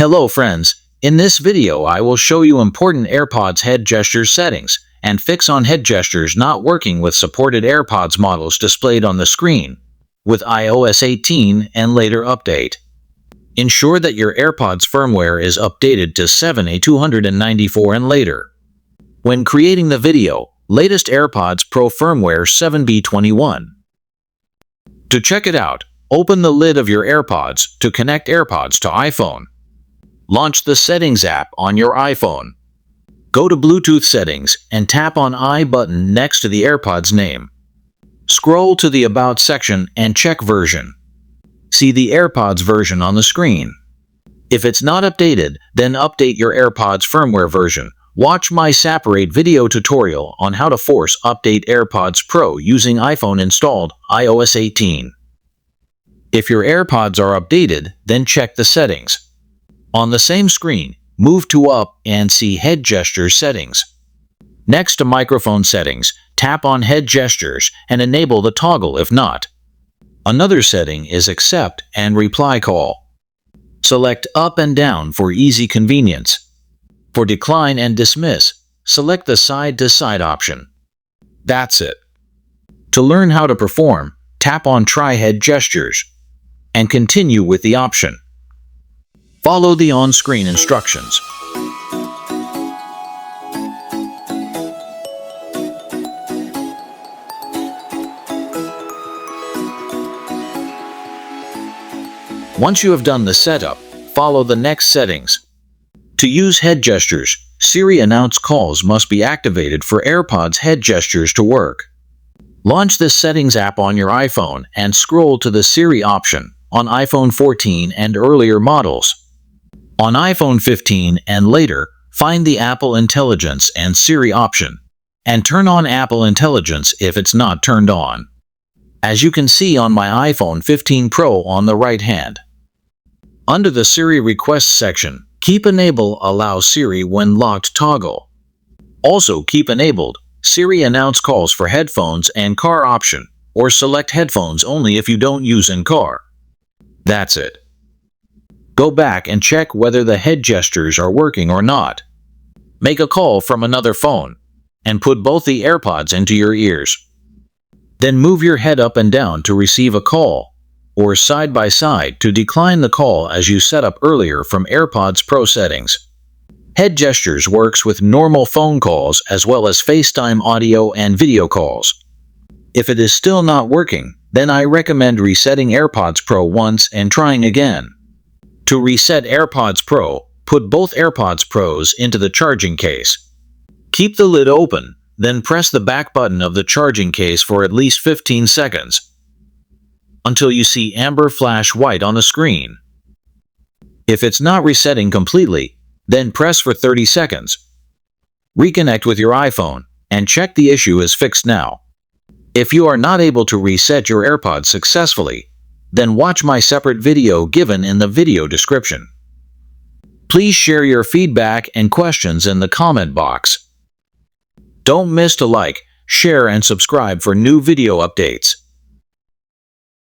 Hello friends, in this video I will show you important AirPods head gesture settings and fix on head gestures not working with supported AirPods models displayed on the screen with iOS 18 and later update. Ensure that your AirPods firmware is updated to 7A294 and later. When creating the video, latest AirPods Pro Firmware 7B21. To check it out, open the lid of your AirPods to connect AirPods to iPhone. Launch the Settings app on your iPhone. Go to Bluetooth Settings and tap on I button next to the AirPods name. Scroll to the About section and check version. See the AirPods version on the screen. If it's not updated, then update your AirPods firmware version. Watch my separate video tutorial on how to force update AirPods Pro using iPhone installed iOS 18. If your AirPods are updated, then check the settings. On the same screen, move to Up and see Head Gestures Settings. Next to Microphone Settings, tap on Head Gestures and enable the toggle if not. Another setting is Accept and Reply Call. Select Up and Down for easy convenience. For Decline and Dismiss, select the Side-to-Side option. That's it. To learn how to perform, tap on Try Head Gestures and continue with the option. Follow the on-screen instructions. Once you have done the setup, follow the next settings. To use head gestures, Siri Announce calls must be activated for AirPods head gestures to work. Launch this Settings app on your iPhone and scroll to the Siri option on iPhone 14 and earlier models. On iPhone 15 and later, find the Apple Intelligence and Siri option, and turn on Apple Intelligence if it's not turned on. As you can see on my iPhone 15 Pro on the right hand. Under the Siri Requests section, keep Enable Allow Siri when locked toggle. Also keep enabled Siri Announce calls for headphones and car option, or select headphones only if you don't use in car. That's it. Go back and check whether the head gestures are working or not. Make a call from another phone and put both the AirPods into your ears. Then move your head up and down to receive a call, or side by side to decline the call as you set up earlier from AirPods Pro settings. Head gestures works with normal phone calls as well as FaceTime audio and video calls. If it is still not working, then I recommend resetting AirPods Pro once and trying again. To reset AirPods Pro, put both AirPods Pros into the charging case. Keep the lid open, then press the back button of the charging case for at least 15 seconds, until you see amber flash white on the screen. If it's not resetting completely, then press for 30 seconds. Reconnect with your iPhone, and check the issue is fixed now. If you are not able to reset your AirPods successfully, then watch my separate video given in the video description. Please share your feedback and questions in the comment box. Don't miss to like, share and subscribe for new video updates.